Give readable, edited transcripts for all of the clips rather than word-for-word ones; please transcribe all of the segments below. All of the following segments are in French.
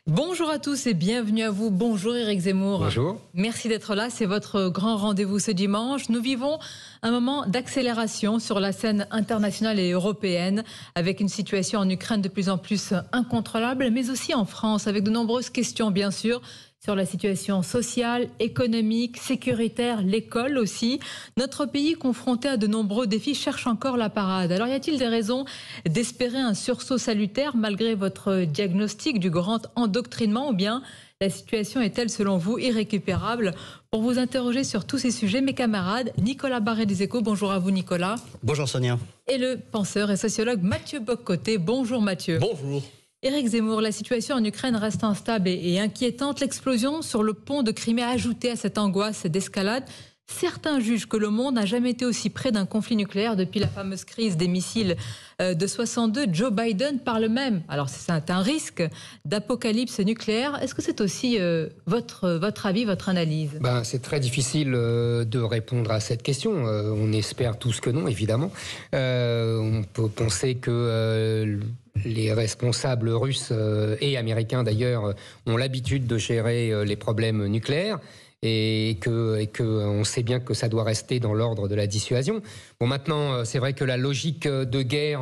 Bonjour à tous et bienvenue à vous. Bonjour Éric Zemmour. Bonjour. Merci d'être là. C'est votre grand rendez-vous ce dimanche. Nous vivons un moment d'accélération sur la scène internationale et européenne avec une situation en Ukraine de plus en plus incontrôlable, mais aussi en France avec de nombreuses questions bien sûr sur la situation sociale, économique, sécuritaire, l'école aussi. Notre pays, confronté à de nombreux défis, cherche encore la parade. Alors y a-t-il des raisons d'espérer un sursaut salutaire malgré votre diagnostic du grand endoctrinement ou bien la situation est-elle selon vous irrécupérable? Pour vous interroger sur tous ces sujets, mes camarades, Nicolas Barré des Échos, bonjour à vous Nicolas. Bonjour Sonia. Et le penseur et sociologue Mathieu Bock-Côté, bonjour Mathieu. Bonjour. Éric Zemmour, la situation en Ukraine reste instable et inquiétante. L'explosion sur le pont de Crimée a ajouté à cette angoisse d'escalade. Certains jugent que le monde n'a jamais été aussi près d'un conflit nucléaire depuis la fameuse crise des missiles de 62. Joe Biden parle même, alors c'est un risque, d'apocalypse nucléaire. Est-ce que c'est aussi votre avis, votre analyse? C'est très difficile de répondre à cette question. On espère tous que non, évidemment. On peut penser que les responsables russes et américains, d'ailleurs, ont l'habitude de gérer les problèmes nucléaires. Et on sait bien que ça doit rester dans l'ordre de la dissuasion. Bon, maintenant, c'est vrai que la logique de guerre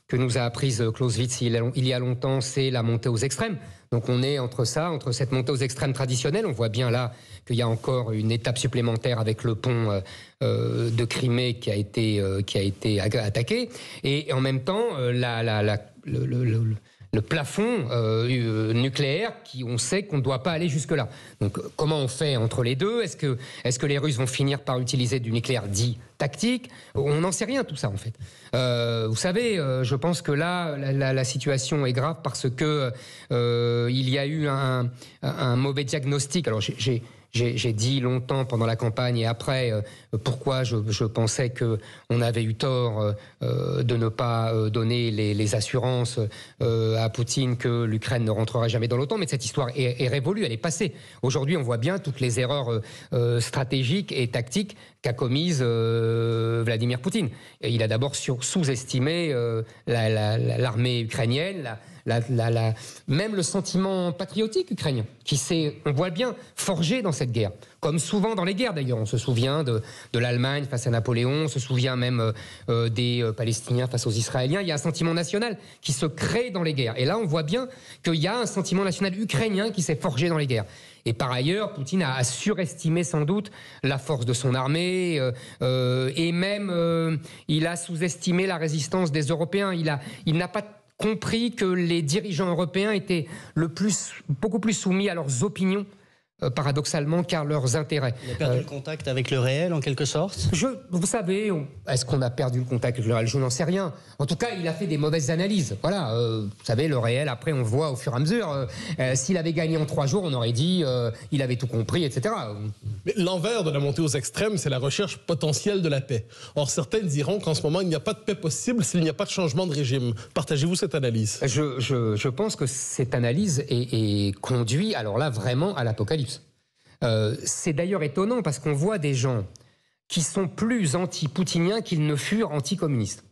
que nous a apprise Clausewitz il y a longtemps, c'est la montée aux extrêmes. Donc on est entre cette montée aux extrêmes traditionnelle. On voit bien là qu'il y a encore une étape supplémentaire avec le pont de Crimée qui a été attaqué. Et en même temps, le plafond nucléaire, on sait qu'on ne doit pas aller jusque-là. Donc comment on fait entre les deux? Est-ce que les Russes vont finir par utiliser du nucléaire dit tactique? On n'en sait rien tout ça en fait. Vous savez, je pense que là, la situation est grave parce que il y a eu un mauvais diagnostic. Alors j'ai dit longtemps pendant la campagne et après pourquoi je pensais qu'on avait eu tort de ne pas donner les assurances à Poutine que l'Ukraine ne rentrerait jamais dans l'OTAN. Mais cette histoire est révolue, elle est passée. Aujourd'hui, on voit bien toutes les erreurs stratégiques et tactiques qu'a commises Vladimir Poutine. Et il a d'abord sous-estimé l'armée ukrainienne, même le sentiment patriotique ukrainien, qui s'est, on voit bien, forgé dans cette guerre. Comme souvent dans les guerres d'ailleurs, on se souvient de l'Allemagne face à Napoléon, on se souvient même des Palestiniens face aux Israéliens. Il y a un sentiment national qui se crée dans les guerres. Et là, on voit bien qu'il y a un sentiment national ukrainien qui s'est forgé dans les guerres. Et par ailleurs, Poutine a surestimé sans doute la force de son armée et même il a sous-estimé la résistance des Européens. Il n'a pas compris que les dirigeants européens étaient beaucoup plus soumis à leurs opinions, paradoxalement, qu'à leurs intérêts. Il a perdu le contact avec le réel, en quelque sorte? Vous savez, est-ce qu'on a perdu le contact avec le réel? Je n'en sais rien. En tout cas, il a fait des mauvaises analyses. Voilà, vous savez, le réel, après, on voit au fur et à mesure. S'il avait gagné en 3 jours, on aurait dit il avait tout compris, etc. Mais l'envers de la montée aux extrêmes, c'est la recherche potentielle de la paix. Or, certains diront qu'en ce moment, il n'y a pas de paix possible s'il n'y a pas de changement de régime. Partagez-vous cette analyse? Je pense que cette analyse est conduite, alors là, vraiment à l'apocalypse. C'est d'ailleurs étonnant parce qu'on voit des gens qui sont plus anti-poutiniens qu'ils ne furent anti-communistes.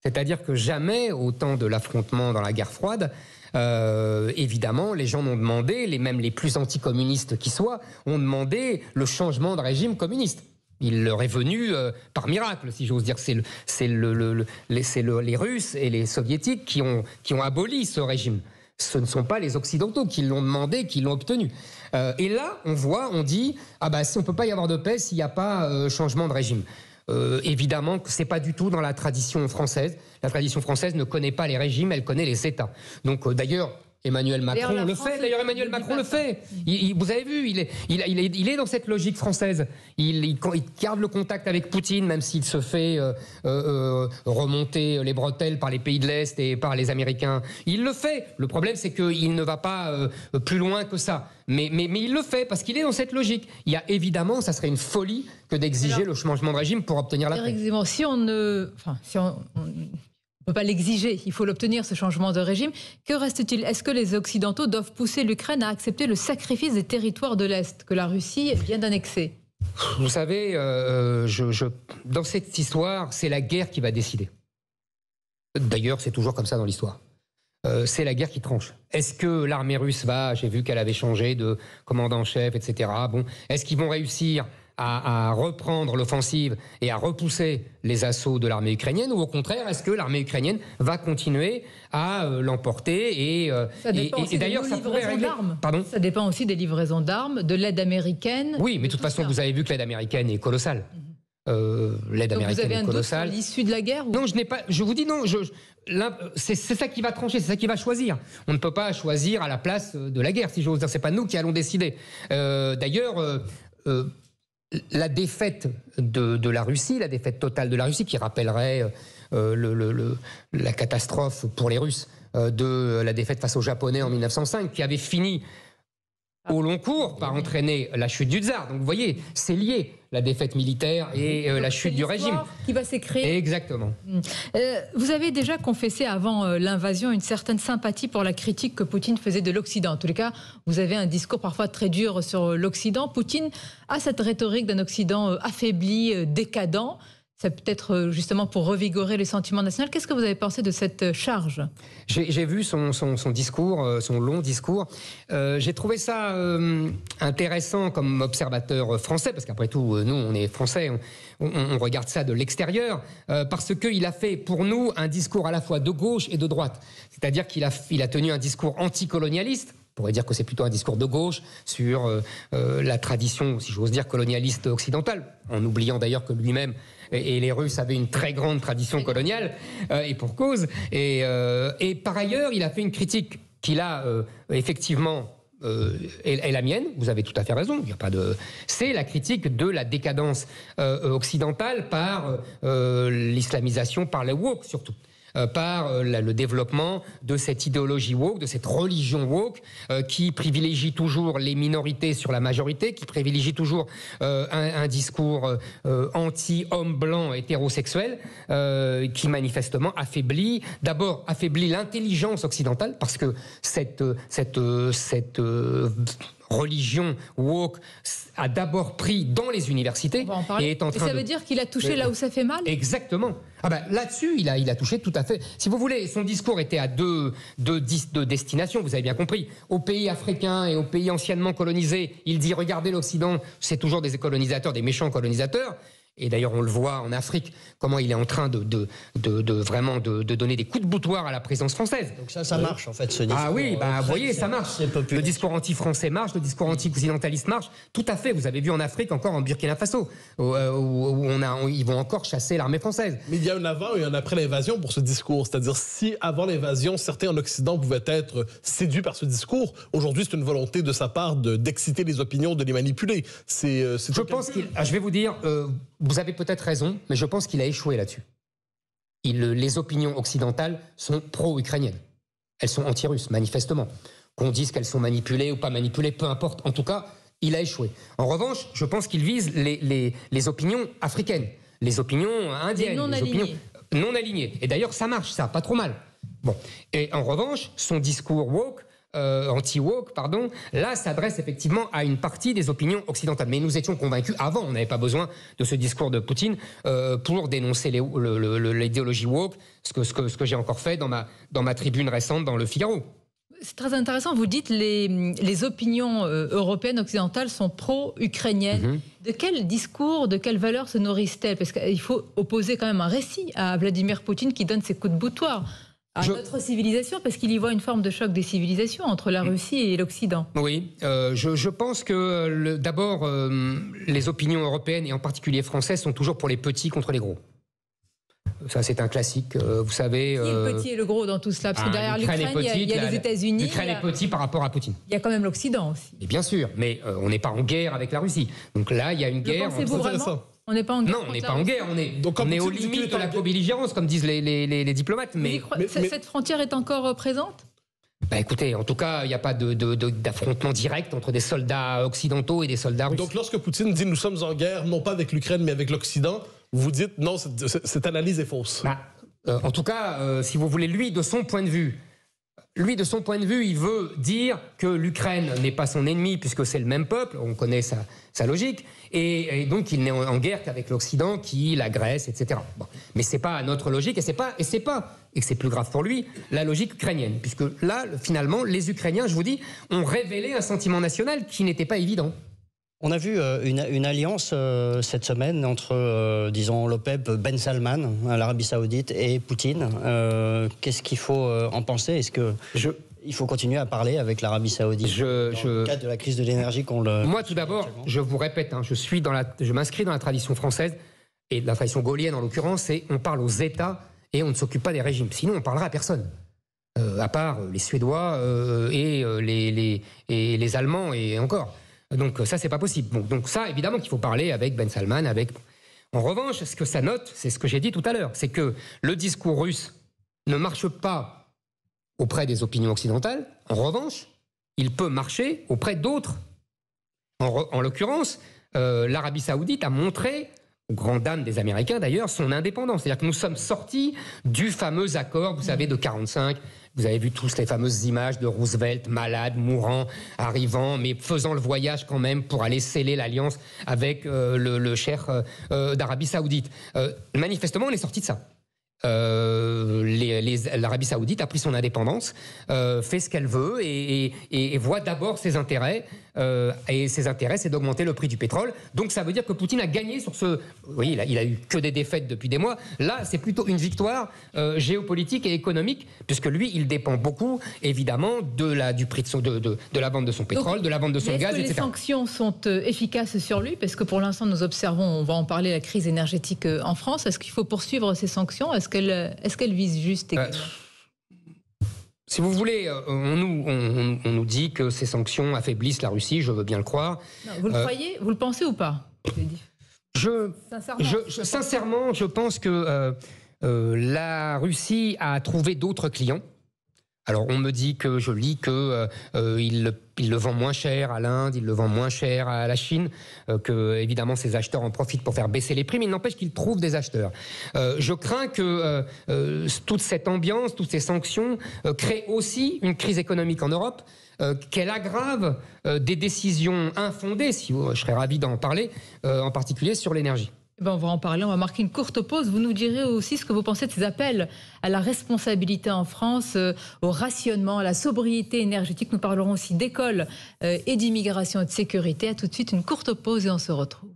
C'est-à-dire que jamais, au temps de l'affrontement dans la guerre froide, évidemment, les gens n'ont demandé, même les plus anticommunistes qui soient, ont demandé le changement de régime communiste. Il leur est venu par miracle, si j'ose dire. C'est les Russes et les Soviétiques qui ont aboli ce régime. Ce ne sont pas les Occidentaux qui l'ont demandé, qui l'ont obtenu. Et là, on dit, si on ne peut pas y avoir de paix s'il n'y a pas changement de régime. Évidemment que ce n'est pas du tout dans la tradition française. La tradition française ne connaît pas les régimes, elle connaît les États. Donc d'ailleurs, Emmanuel Macron le fait. D'ailleurs, Emmanuel Macron le fait. Vous avez vu, il est dans cette logique française. Il garde le contact avec Poutine, même s'il se fait remonter les bretelles par les pays de l'Est et par les Américains. Il le fait. Le problème, c'est qu'il ne va pas plus loin que ça. Mais il le fait parce qu'il est dans cette logique. Il y a évidemment, ça serait une folie que d'exiger le changement de régime pour obtenir la paix. Si on ne peut pas l'exiger, il faut l'obtenir, ce changement de régime. Que reste-t-il? Est-ce que les Occidentaux doivent pousser l'Ukraine à accepter le sacrifice des territoires de l'Est que la Russie vient d'annexer? Vous savez, dans cette histoire, c'est la guerre qui va décider. D'ailleurs, c'est toujours comme ça dans l'histoire. c'est la guerre qui tranche. Est-ce que l'armée russe va, j'ai vu qu'elle avait changé de commandant en chef, etc. Bon, est-ce qu'ils vont réussir à reprendre l'offensive et à repousser les assauts de l'armée ukrainienne, ou au contraire, est-ce que l'armée ukrainienne va continuer à l'emporter et d'ailleurs, ça pourrait régler... Pardon ? Ça dépend aussi des livraisons d'armes, de l'aide américaine. Oui, mais de toute façon, vous avez vu que l'aide américaine est colossale. L'aide américaine est colossale. Vous avez un doute sur l'issue de la guerre ou... Non, je n'ai pas. Je vous dis non. C'est ça qui va trancher, c'est ça qui va choisir. On ne peut pas choisir à la place de la guerre, si j'ose dire. C'est pas nous qui allons décider. D'ailleurs. La défaite de la Russie, la défaite totale de la Russie, qui rappellerait la catastrophe pour les Russes de la défaite face aux Japonais en 1905, qui avait fini au long cours par entraîner la chute du tsar. Donc vous voyez, c'est lié, la défaite militaire et la chute du régime. Qui va s'écrire. Exactement. Vous avez déjà confessé avant l'invasion une certaine sympathie pour la critique que Poutine faisait de l'Occident. En tous les cas, vous avez un discours parfois très dur sur l'Occident. Poutine a cette rhétorique d'un Occident affaibli, décadent. C'est peut-être justement pour revigorer les sentiments nationaux. Qu'est-ce que vous avez pensé de cette charge ? J'ai vu son discours, son long discours. J'ai trouvé ça intéressant comme observateur français, parce qu'après tout, nous, on est français, on regarde ça de l'extérieur, parce qu'il a fait pour nous un discours à la fois de gauche et de droite. C'est-à-dire qu'il a tenu un discours anticolonialiste. On pourrait dire que c'est plutôt un discours de gauche sur la tradition, si j'ose dire, colonialiste occidentale, en oubliant d'ailleurs que lui-même et les Russes avaient une très grande tradition coloniale, et pour cause. Et par ailleurs, il a fait une critique qu'il a effectivement est la mienne. Vous avez tout à fait raison. Il y a pas de. C'est la critique de la décadence occidentale par l'islamisation, par les woke surtout. Par le développement de cette idéologie woke, de cette religion woke, qui privilégie toujours les minorités sur la majorité, qui privilégie toujours un discours anti-homme blanc hétérosexuel, qui manifestement affaiblit l'intelligence occidentale, parce que cette religion woke a d'abord pris dans les universités et est en train ça veut dire qu'il a touché là où ça fait mal ? Exactement. Là-dessus, il a touché tout à fait. Si vous voulez, son discours était à deux destinations, vous avez bien compris. Aux pays africains et aux pays anciennement colonisés, il dit, regardez l'Occident, c'est toujours des colonisateurs, des méchants colonisateurs. Et d'ailleurs, on le voit en Afrique, comment il est en train vraiment de donner des coups de boutoir à la présence française. Donc ça marche en fait, ce discours. Ah oui, vous voyez, ça marche. Le discours anti-français marche, le discours anti-occidentaliste marche. Tout à fait. Vous avez vu en Afrique, encore en Burkina Faso, où ils vont encore chasser l'armée française. Mais il y a un avant et un après l'invasion pour ce discours. C'est-à-dire, si avant l'invasion, certains en Occident pouvaient être séduits par ce discours, aujourd'hui, c'est une volonté de sa part d'exciter les opinions, de les manipuler. Je pense je vais vous dire... vous avez peut-être raison, mais je pense qu'il a échoué là-dessus. Les opinions occidentales sont pro-ukrainiennes. Elles sont anti-russes, manifestement. Qu'on dise qu'elles sont manipulées ou pas manipulées, peu importe. En tout cas, il a échoué. En revanche, je pense qu'il vise les opinions africaines, les opinions indiennes, les opinions non alignées. Et d'ailleurs, ça marche, ça, pas trop mal. Bon. Et en revanche, son discours woke, anti-woke, là s'adresse effectivement à une partie des opinions occidentales. Mais nous étions convaincus avant, on n'avait pas besoin de ce discours de Poutine pour dénoncer l'idéologie woke, ce que j'ai encore fait dans ma tribune récente dans Le Figaro. C'est très intéressant, vous dites les opinions européennes, occidentales sont pro-ukrainiennes. De quel discours, de quelles valeurs se nourrissent-elles ? Parce qu'il faut opposer quand même un récit à Vladimir Poutine qui donne ses coups de boutoir à notre civilisation, parce qu'il y voit une forme de choc des civilisations entre la Russie et l'Occident. Oui, je pense que d'abord, les opinions européennes, et en particulier françaises, sont toujours pour les petits contre les gros. Ça, c'est un classique, vous savez... Qui est le petit et le gros dans tout cela ? Parce que derrière l'Ukraine, il y a les États-Unis. L'Ukraine est petit par rapport à Poutine. Il y a quand même l'Occident aussi. Et bien sûr, mais on n'est pas en guerre avec la Russie. Donc là, il y a une guerre... Pensez-vous vraiment ? On n'est pas en guerre. Non, on n'est pas en guerre. On est aux limites de la co-belligérance, comme disent les diplomates. Mais cette frontière est encore présente ? Écoutez, en tout cas, il n'y a pas d'affrontement direct entre des soldats occidentaux et des soldats russes. Donc lorsque Poutine dit « nous sommes en guerre, non pas avec l'Ukraine, mais avec l'Occident », vous dites « non, cette analyse est fausse ». En tout cas, si vous voulez, lui, de son point de vue, il veut dire que l'Ukraine n'est pas son ennemi puisque c'est le même peuple, on connaît sa logique, et donc il n'est en guerre qu'avec l'Occident qui l'agresse, etc. Bon. Mais c'est pas notre logique et c'est pas et que c'est plus grave pour lui, la logique ukrainienne. Puisque là, finalement, les Ukrainiens, je vous dis, ont révélé un sentiment national qui n'était pas évident. On a vu une alliance cette semaine entre, disons, l'OPEP, Ben Salman, l'Arabie Saoudite, et Poutine. Qu'est-ce qu'il faut en penser? Est-ce que il faut continuer à parler avec l'Arabie Saoudite dans le cadre de la crise de l'énergie qu'on le... Moi, tout d'abord, je vous répète, hein, je m'inscris dans la tradition française, et de la tradition gaulienne en l'occurrence, c'est on parle aux États et on ne s'occupe pas des régimes. Sinon, on ne parlera à personne. À part les Suédois et les Allemands et encore. Donc ça, c'est pas possible. Donc ça, évidemment qu'il faut parler avec Ben Salman, avec... En revanche, ce que ça note, c'est ce que j'ai dit tout à l'heure, c'est que le discours russe ne marche pas auprès des opinions occidentales. En revanche, il peut marcher auprès d'autres. En l'occurrence, l'Arabie Saoudite a montré, aux grandes dames des Américains d'ailleurs, son indépendance. C'est-à-dire que nous sommes sortis du fameux accord, vous savez, de 1945. Vous avez vu tous les fameuses images de Roosevelt, malade, mourant, arrivant, mais faisant le voyage quand même pour aller sceller l'alliance avec le cheikh d'Arabie Saoudite. Manifestement, on est sorti de ça. L'Arabie Saoudite a pris son indépendance, fait ce qu'elle veut et voit d'abord ses intérêts. Et ses intérêts, c'est d'augmenter le prix du pétrole. Donc ça veut dire que Poutine a gagné sur ce... Oui, il a eu que des défaites depuis des mois. Là, c'est plutôt une victoire géopolitique et économique, puisque lui, il dépend beaucoup, évidemment, du prix de la vente de son pétrole, donc, de la vente de son gaz, etc. Est-ce que les sanctions sont efficaces sur lui? Parce que pour l'instant, nous observons, on va en parler, la crise énergétique en France. Est-ce qu'il faut poursuivre ces sanctions? Est-ce qu'elles visent juste également Si vous voulez, on nous dit que ces sanctions affaiblissent la Russie, je veux bien le croire. Non, vous le croyez? Vous le pensez ou pas? Sincèrement, je pense que la Russie a trouvé d'autres clients. Alors on me dit que, je lis que il le vend moins cher à l'Inde, il le vend moins cher à la Chine, que évidemment ces acheteurs en profitent pour faire baisser les prix, mais il n'empêche qu'ils trouvent des acheteurs. Je crains que toute cette ambiance, toutes ces sanctions créent aussi une crise économique en Europe, qu'elle aggrave des décisions infondées, je serais ravi d'en parler, en particulier sur l'énergie. On va en parler, on va marquer une courte pause. Vous nous direz aussi ce que vous pensez de ces appels à la responsabilité en France, au rationnement, à la sobriété énergétique. Nous parlerons aussi d'école et d'immigration et de sécurité. À tout de suite, une courte pause et on se retrouve.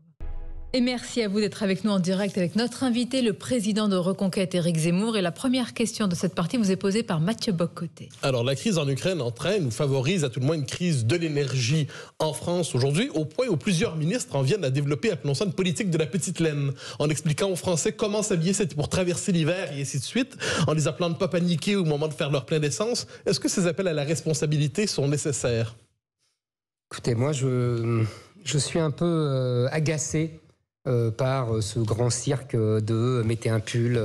Et merci à vous d'être avec nous en direct avec notre invité, le président de Reconquête, Éric Zemmour. Et la première question de cette partie vous est posée par Mathieu Bock-Côté. Alors, la crise en Ukraine entraîne ou favorise à tout le moins une crise de l'énergie en France aujourd'hui, au point où plusieurs ministres en viennent à développer, appelons ça une politique de la petite laine, en expliquant aux Français comment s'habiller pour traverser l'hiver et ainsi de suite, en les appelant de ne pas paniquer au moment de faire leur plein d'essence. Est-ce que ces appels à la responsabilité sont nécessaires? Écoutez, moi, je suis un peu agacé par ce grand cirque de mettez un pull,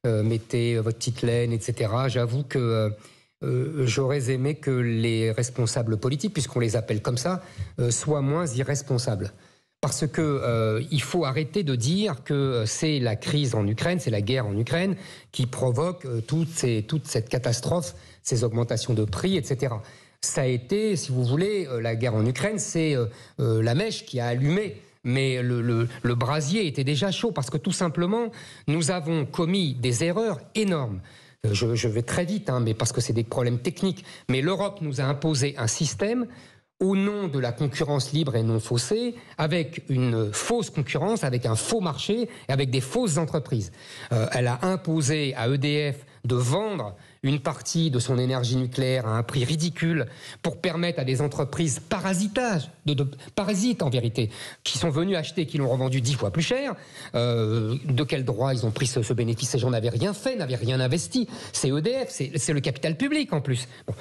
mettez votre petite laine, etc. J'avoue que j'aurais aimé que les responsables politiques, puisqu'on les appelle comme ça, soient moins irresponsables. Parce que il faut arrêter de dire que c'est la crise en Ukraine, c'est la guerre en Ukraine qui provoque toute cette catastrophe, ces augmentations de prix, etc. Ça a été, si vous voulez, la guerre en Ukraine, c'est la mèche qui a allumé. Mais le brasier était déjà chaud parce que tout simplement, nous avons commis des erreurs énormes. Je vais très vite, mais parce que c'est des problèmes techniques. Mais l'Europe nous a imposé un système au nom de la concurrence libre et non faussée, avec une fausse concurrence, avec un faux marché et avec des fausses entreprises. Elle a imposé à EDF de vendre une partie de son énergie nucléaire à un prix ridicule pour permettre à des entreprises parasites en vérité, qui sont venues acheter, qui l'ont revendu 10 fois plus cher. De quel droit ils ont pris ce bénéfice? Ces gens n'avaient rien fait, n'avaient rien investi. C'est EDF, c'est le capital public en plus. Bon.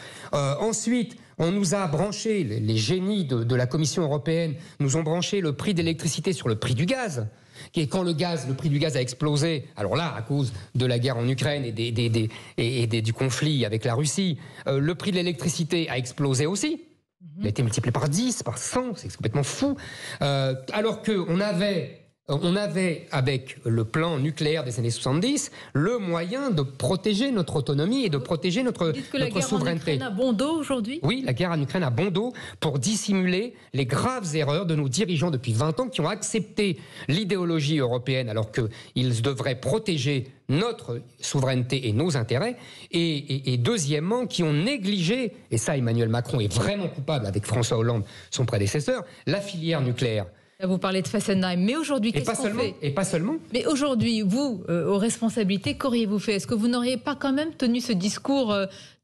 Ensuite, on nous a branché, les génies de la Commission européenne nous ont branché le prix de l'électricité sur le prix du gaz. Et quand le prix du gaz a explosé, alors là, à cause de la guerre en Ukraine et du conflit avec la Russie, le prix de l'électricité a explosé aussi. Il a été multiplié par 10, par 100, c'est complètement fou. Alors qu'on avait on avait, avec le plan nucléaire des années 70, le moyen de protéger notre autonomie et de protéger notre souveraineté. La guerre en Ukraine a bon dos aujourd'hui ? Oui, la guerre en Ukraine a bon dos pour dissimuler les graves erreurs de nos dirigeants depuis 20 ans qui ont accepté l'idéologie européenne alors qu'ils devraient protéger notre souveraineté et nos intérêts. Et deuxièmement, qui ont négligé, et ça Emmanuel Macron est vraiment coupable avec François Hollande, son prédécesseur, la filière nucléaire. Vous parlez de Fessenheim, mais aujourd'hui, qu'est-ce qu'on fait ? Et pas seulement. Mais aujourd'hui, vous, aux responsabilités, qu'auriez-vous fait ? Est-ce que vous n'auriez pas quand même tenu ce discours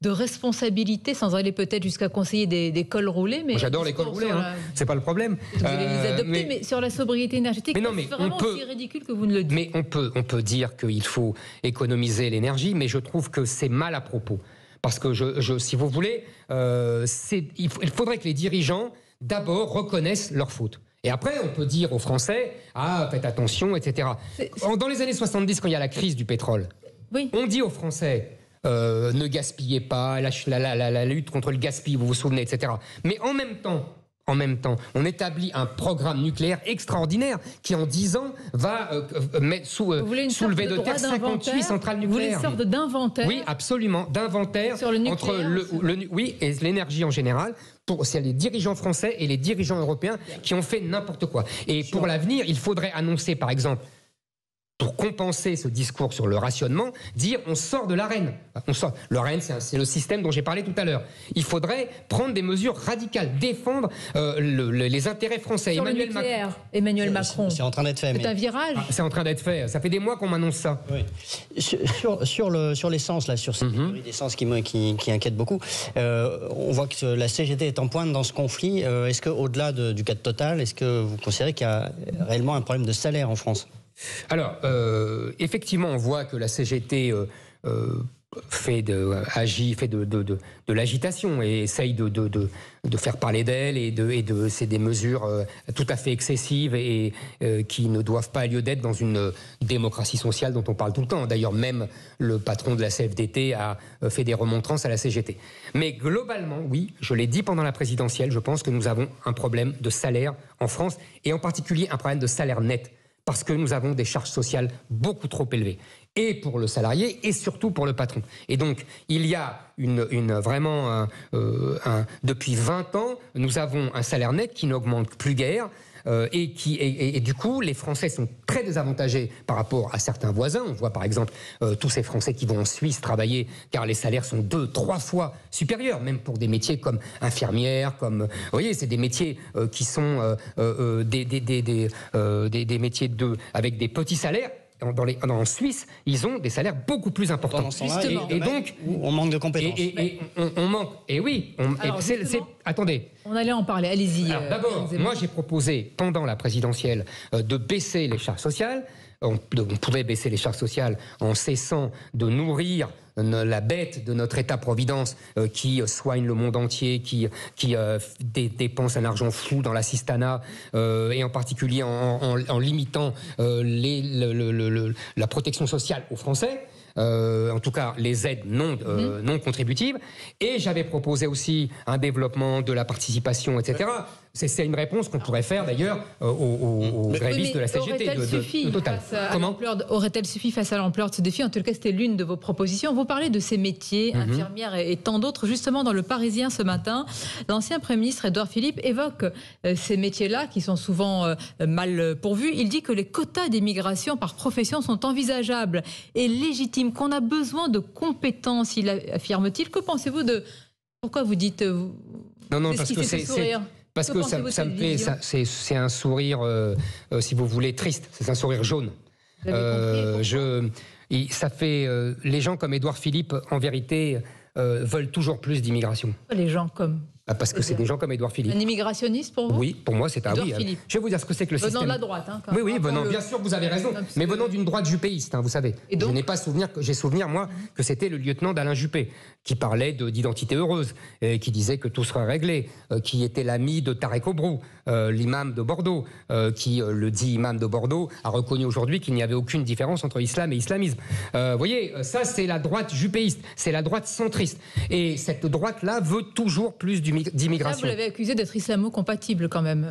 de responsabilité, sans aller peut-être jusqu'à conseiller des cols roulés, mais j'adore les cols roulés, c'est pas le problème. Vous allez les adopter, mais sur la sobriété énergétique, c'est vraiment aussi ridicule que vous ne le dites. Mais on peut dire qu'il faut économiser l'énergie, mais je trouve que c'est mal à propos. Parce que, si vous voulez, il faudrait que les dirigeants, d'abord, reconnaissent leurs fautes. Et après, on peut dire aux Français, faites attention, etc. Dans les années 70, quand il y a la crise du pétrole, on dit aux Français, ne gaspillez pas, la lutte contre le gaspillage, vous vous souvenez, etc. Mais en même temps, on établit un programme nucléaire extraordinaire qui, en 10 ans, va soulever de terre 58 centrales nucléaires. Vous voulez une sorte d'inventaire ? Oui, absolument, d'inventaire sur le nucléaire, oui, et l'énergie en général. C'est les dirigeants français et les dirigeants européens qui ont fait n'importe quoi. Et pour l'avenir, il faudrait annoncer, par exemple, pour compenser ce discours sur le rationnement, dire on sort de l'Arenh. L'Arenh, c'est le système dont j'ai parlé tout à l'heure. Il faudrait prendre des mesures radicales, défendre les intérêts français. Sur Emmanuel Macron. C'est en train d'être fait. C'est un virage. C'est en train d'être fait. Ça fait des mois qu'on m'annonce ça. Oui. Sur l'essence, là, sur cette théorie d'essence qui inquiète beaucoup, on voit que la CGT est en pointe dans ce conflit. Est-ce qu'au-delà du cas de Total, est-ce que vous considérez qu'il y a réellement un problème de salaire en France ? Alors, effectivement, on voit que la CGT fait de l'agitation et essaye de faire parler d'elle c'est des mesures tout à fait excessives et qui ne doivent pas lieu d'être dans une démocratie sociale dont on parle tout le temps. D'ailleurs, même le patron de la CFDT a fait des remontrances à la CGT. Mais globalement, oui, je l'ai dit pendant la présidentielle, je pense que nous avons un problème de salaire en France et en particulier un problème de salaire net. Parce que nous avons des charges sociales beaucoup trop élevées, et pour le salarié, et surtout pour le patron. Et donc, il y a vraiment, depuis 20 ans, nous avons un salaire net qui n'augmente plus guère, et du coup, les Français sont très désavantagés par rapport à certains voisins. On voit par exemple tous ces Français qui vont en Suisse travailler, car les salaires sont 2-3 fois supérieurs, même pour des métiers comme infirmière, vous voyez, c'est des métiers qui sont des métiers avec des petits salaires. En Suisse, ils ont des salaires beaucoup plus importants. Et donc, on manque de compétences. On manque. Et oui. Attendez. On allait en parler. Allez-y. D'abord, moi, j'ai proposé pendant la présidentielle de baisser les charges sociales. On pouvait baisser les charges sociales en cessant de nourrir la bête de notre État-providence qui soigne le monde entier, qui dépense un argent fou dans l'assistanat et en particulier en limitant la protection sociale aux Français. En tout cas les aides non contributives, et j'avais proposé aussi un développement de la participation, etc. C'est une réponse qu'on pourrait faire d'ailleurs aux grévistes de la CGT de Total. Aurait-elle suffi face à l'ampleur de ce défi ? En tout cas, c'était l'une de vos propositions. Vous parlez de ces métiers, infirmières et tant d'autres. Justement, dans Le Parisien ce matin, l'ancien Premier ministre Édouard Philippe évoque ces métiers-là qui sont souvent mal pourvus. Il dit que les quotas d'immigration par profession sont envisageables et légitimes, qu'on a besoin de compétences, il affirme-t-il. Que pensez-vous de... Pourquoi vous dites... Non, parce que c'est... Parce que ça me plaît, c'est un sourire, si vous voulez, triste. C'est un sourire jaune. Vous avez compris, ça fait les gens comme Édouard Philippe, en vérité, veulent toujours plus d'immigration. Les gens comme... Parce que c'est des gens comme Édouard Philippe. Un immigrationniste pour vous ? Oui, pour moi c'est un oui. Philippe. Je vais vous dire ce que c'est que le système. Venant de la droite, Oui, bien sûr, vous avez raison. Mais venant d'une droite juppéiste, vous savez. Et donc, j'ai souvenir, moi, que c'était le lieutenant d'Alain Juppé, qui parlait d'identité heureuse, qui disait que tout serait réglé, qui était l'ami de Tarek Obrou, l'imam de Bordeaux, qui, le dit imam de Bordeaux, a reconnu aujourd'hui qu'il n'y avait aucune différence entre islam et islamisme. Vous voyez, ça c'est la droite juppéiste, c'est la droite centriste. Et cette droite-là veut toujours plus d'humanité. d'immigration. Vous l'avez accusé d'être islamo-compatible quand même.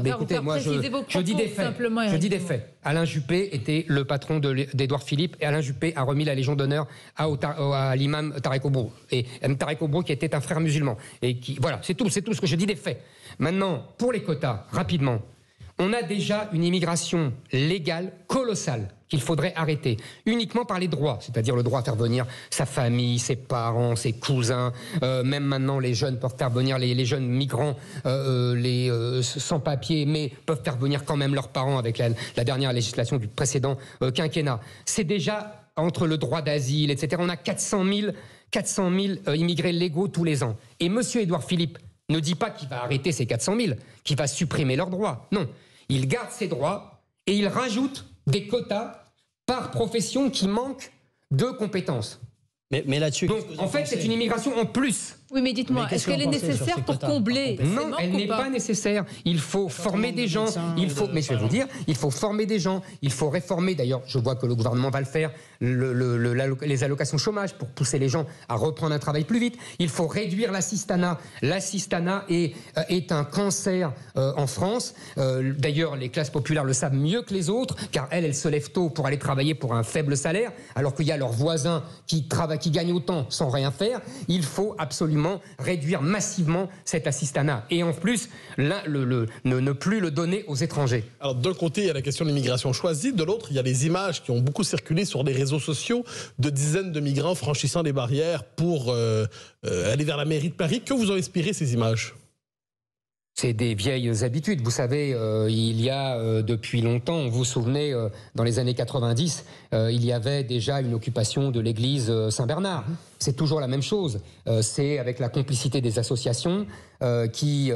Écoutez, moi je dis des faits. Je dis des faits. Alain Juppé était le patron d'Édouard Philippe et Alain Juppé a remis la Légion d'honneur à l'imam Tarek Obro. Et Tarek Obro qui était un frère musulman. Et voilà, c'est tout ce que je dis des faits. Maintenant, pour les quotas, rapidement, on a déjà une immigration légale colossale qu'il faudrait arrêter, uniquement par les droits, c'est-à-dire le droit à faire venir sa famille, ses parents, ses cousins, même maintenant les jeunes peuvent faire venir, les jeunes migrants, sans-papiers, mais peuvent faire venir quand même leurs parents avec la dernière législation du précédent quinquennat. C'est déjà entre le droit d'asile, etc. On a 400 000 immigrés légaux tous les ans. Et M. Édouard Philippe ne dit pas qu'il va arrêter ces 400 000, qu'il va supprimer leurs droits. Non, il garde ses droits et il rajoute des quotas par profession qui manquent de compétences. Mais là-dessus... Donc, en fait, c'est une immigration en plus. Oui, mais dites-moi, est-ce qu'elle est nécessaire pour combler? Non, elle n'est pas nécessaire. Il faut former des gens. Mais je vais vous dire, il faut former des gens. Il faut réformer. D'ailleurs, je vois que le gouvernement va le faire. Les allocations chômage pour pousser les gens à reprendre un travail plus vite. Il faut réduire l'assistanat. L'assistanat est un cancer en France. D'ailleurs, les classes populaires le savent mieux que les autres, car elles se lèvent tôt pour aller travailler pour un faible salaire, alors qu'il y a leurs voisins qui gagnent autant sans rien faire. Il faut absolument réduire massivement cet assistanat et en plus ne plus le donner aux étrangers. Alors d'un côté il y a la question de l'immigration choisie, de l'autre il y a les images qui ont beaucoup circulé sur les réseaux sociaux de dizaines de migrants franchissant des barrières pour aller vers la mairie de Paris. Que vous ont inspiré ces images ? C'est des vieilles habitudes. Vous savez, il y a depuis longtemps, vous vous souvenez, dans les années 90, il y avait déjà une occupation de l'église Saint-Bernard. C'est toujours la même chose. C'est avec la complicité des associations qui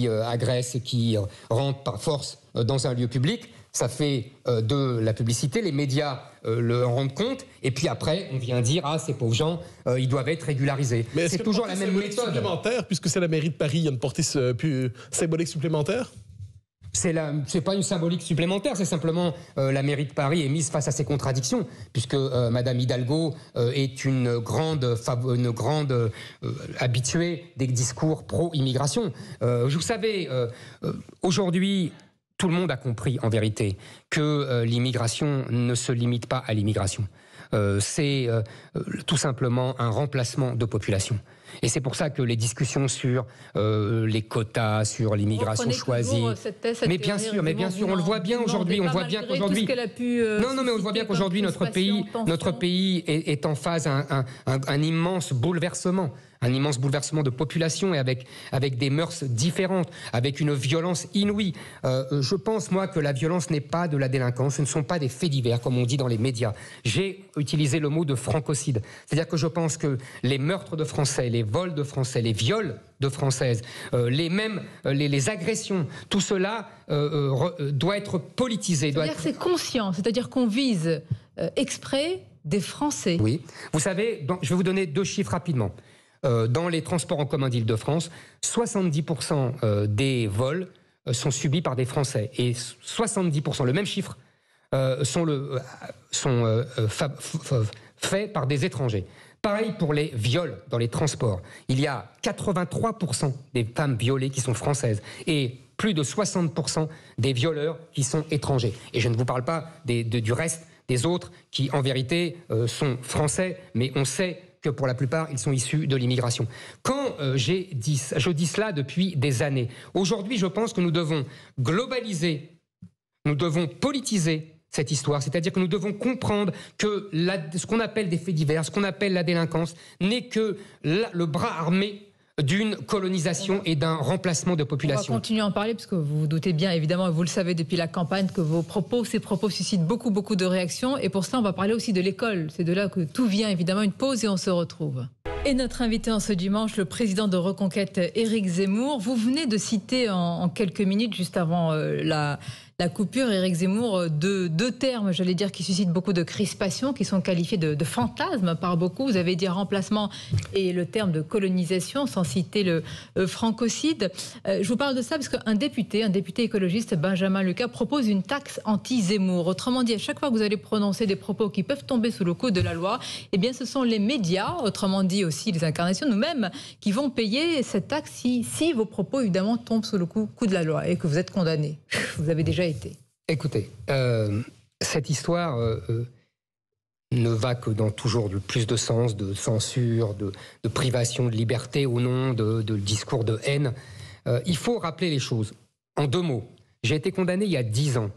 agressent et qui rentrent par force dans un lieu public. Ça fait de la publicité, les médias le rendent compte, et puis après, on vient dire « Ah, ces pauvres gens, ils doivent être régularisés ». C'est toujours la même méthode. Supplémentaire, puisque c'est la mairie de Paris, il y a une portée symbolique supplémentaire ? C'est pas une symbolique supplémentaire, c'est simplement la mairie de Paris est mise face à ses contradictions, puisque Madame Hidalgo est une grande habituée des discours pro-immigration. Vous savez, aujourd'hui, tout le monde a compris, en vérité, que l'immigration ne se limite pas à l'immigration. C'est tout simplement un remplacement de population. Et c'est pour ça que les discussions sur les quotas, sur l'immigration choisie... Mais bien sûr, on le voit bien aujourd'hui. On voit bien qu'aujourd'hui... mais on le voit bien qu'aujourd'hui, notre pays est en phase à un immense bouleversement. Un immense bouleversement de population et avec des mœurs différentes, avec une violence inouïe. Je pense, moi, que la violence n'est pas de la délinquance, ce ne sont pas des faits divers, comme on dit dans les médias. J'ai utilisé le mot de francocide. C'est-à-dire que je pense que les meurtres de Français, les vols de Français, les viols de Françaises, les agressions, tout cela doit être politisé. C'est-à-dire que c'est conscient, c'est-à-dire qu'on vise exprès des Français. Oui. Vous savez, je vais vous donner 2 chiffres rapidement. Dans les transports en commun d'Île-de-France, 70% des vols sont subis par des Français et 70%, le même chiffre, sont faits par des étrangers. Pareil pour les viols dans les transports. Il y a 83% des femmes violées qui sont françaises et plus de 60% des violeurs qui sont étrangers. Et je ne vous parle pas du reste des autres qui, en vérité, sont français, mais on sait que pour la plupart, ils sont issus de l'immigration. Quand je dis cela depuis des années, aujourd'hui, je pense que nous devons globaliser, nous devons politiser cette histoire, c'est-à-dire que nous devons comprendre que ce qu'on appelle des faits divers, ce qu'on appelle la délinquance, n'est que le bras armé d'une colonisation et d'un remplacement de population. On va continuer à en parler parce que vous vous doutez bien, évidemment, et vous le savez depuis la campagne, que ces propos suscitent beaucoup de réactions. Et pour cela, on va parler aussi de l'école. C'est de là que tout vient, évidemment. Une pause et on se retrouve. Et notre invité en ce dimanche, le président de Reconquête, Éric Zemmour. Vous venez de citer en quelques minutes, juste avant la coupure. Éric Zemmour, deux termes, j'allais dire, qui suscitent beaucoup de crispation, qui sont qualifiés de fantasmes par beaucoup. Vous avez dit remplacement et le terme de colonisation, sans citer le francocide. Je vous parle de ça parce qu'un député écologiste, Benjamin Lucas, propose une taxe anti-Zemmour. Autrement dit, à chaque fois que vous allez prononcer des propos qui peuvent tomber sous le coup de la loi, eh bien, ce sont les médias, autrement dit aussi les incarnations, nous-mêmes, qui vont payer cette taxe si vos propos, évidemment, tombent sous le coup de la loi et que vous êtes condamné. Vous avez déjà été. Écoutez, cette histoire ne va que dans toujours plus de sens, de censure, de privation de liberté au nom de discours de haine. Il faut rappeler les choses. En 2 mots, j'ai été condamné il y a 10 ans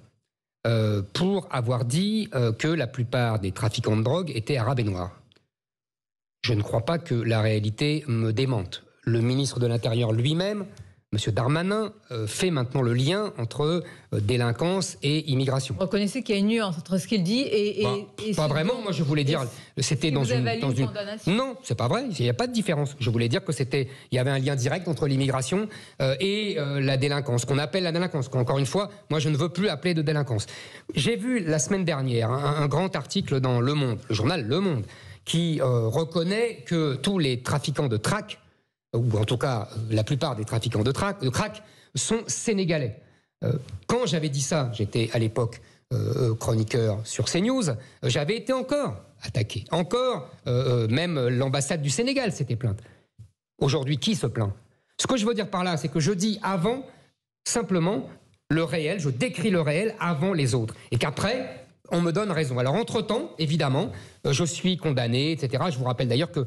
pour avoir dit que la plupart des trafiquants de drogue étaient arabes et noirs. Je ne crois pas que la réalité me démente. Le ministre de l'Intérieur lui-même, M. Darmanin, fait maintenant le lien entre délinquance et immigration. Vous reconnaissez qu'il y a une nuance entre ce qu'il dit et pas vraiment, moi je voulais dire, c'était dans une... condamnation. Non, c'est pas vrai, il n'y a pas de différence. Je voulais dire que il y avait un lien direct entre l'immigration et la délinquance, qu'on appelle la délinquance, qu'encore une fois, moi je ne veux plus appeler de délinquance. J'ai vu la semaine dernière un grand article dans Le Monde, le journal Le Monde, qui reconnaît que tous les trafiquants de crack, ou en tout cas la plupart des trafiquants de crack, sont sénégalais. Quand j'avais dit ça, j'étais à l'époque chroniqueur sur CNews, j'avais été encore attaqué. Même l'ambassade du Sénégal s'était plainte. Aujourd'hui, qui se plaint? Ce que je veux dire par là, c'est que je dis avant, simplement, le réel, je décris le réel avant les autres. Et qu'après, on me donne raison. Alors, entre-temps, évidemment, je suis condamné, etc. Je vous rappelle d'ailleurs que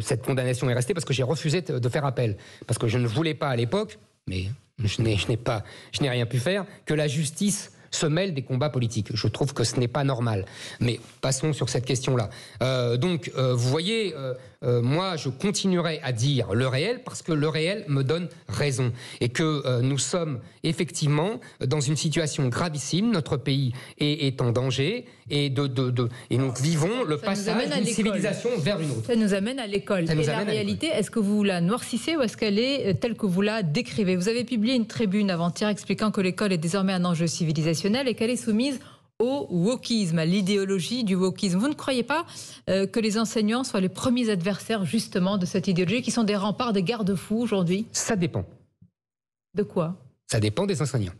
cette condamnation est restée parce que j'ai refusé de faire appel. Parce que je ne voulais pas à l'époque, mais je n'ai rien pu faire, que la justice se mêle des combats politiques. Je trouve que ce n'est pas normal. Mais passons sur cette question-là. Vous voyez, moi, je continuerai à dire le réel parce que le réel me donne raison. Et que nous sommes effectivement dans une situation gravissime. Notre pays est en danger et nous vivons le passage d'une civilisation vers une autre. Ça nous amène à l'école. Et la réalité, est-ce que vous la noircissez ou est-ce qu'elle est telle que vous la décrivez? Vous avez publié une tribune avant-hier expliquant que l'école est désormais un enjeu civilisationnel et qu'elle est soumise au wokisme, à l'idéologie du wokisme. Vous ne croyez pas que les enseignants soient les premiers adversaires justement de cette idéologie, qui sont des remparts, des garde-fous aujourd'hui? Ça dépend. De quoi? Ça dépend des enseignants.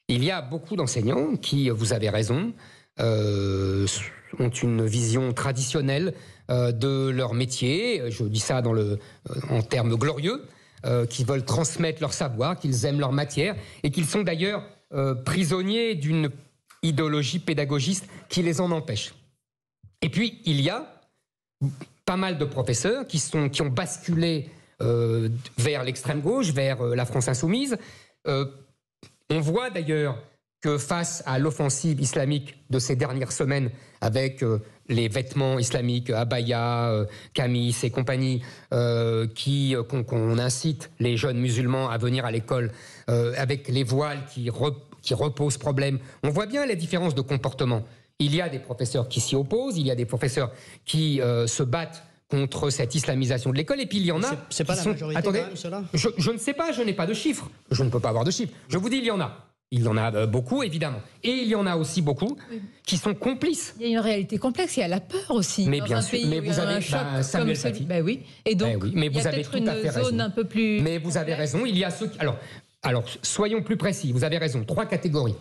Il y a beaucoup d'enseignants qui, vous avez raison, ont une vision traditionnelle de leur métier. Je dis ça en termes glorieux, qui veulent transmettre leur savoir, qu'ils aiment leur matière et qu'ils sont d'ailleurs prisonniers d'une idéologie pédagogiste qui les en empêche. Et puis, il y a pas mal de professeurs qui ont basculé vers l'extrême gauche, vers la France insoumise. On voit d'ailleurs que face à l'offensive islamique de ces dernières semaines, avec les vêtements islamiques, abaya, camis et compagnie, qu'on incite les jeunes musulmans à venir à l'école, avec les voiles qui reposent problème, on voit bien la différence de comportement. Il y a des professeurs qui s'y opposent, il y a des professeurs qui se battent contre cette islamisation de l'école, et puis il y en a... C'est pas la majorité. Attendez, quand même, cela je ne sais pas, je n'ai pas de chiffres. Je ne peux pas avoir de chiffres. Je vous dis, il y en a. Il y en a beaucoup, évidemment. Et il y en a aussi beaucoup qui sont complices. Il y a une réalité complexe, il y a la peur aussi. Mais bien sûr, mais vous avez Samuel Paty. Oui. Et donc, oui, mais il y a vous avez peut-être une zone un peu plus... Mais vous avez raison, il y a ceux qui... Alors, soyons plus précis, vous avez raison, 3 catégories.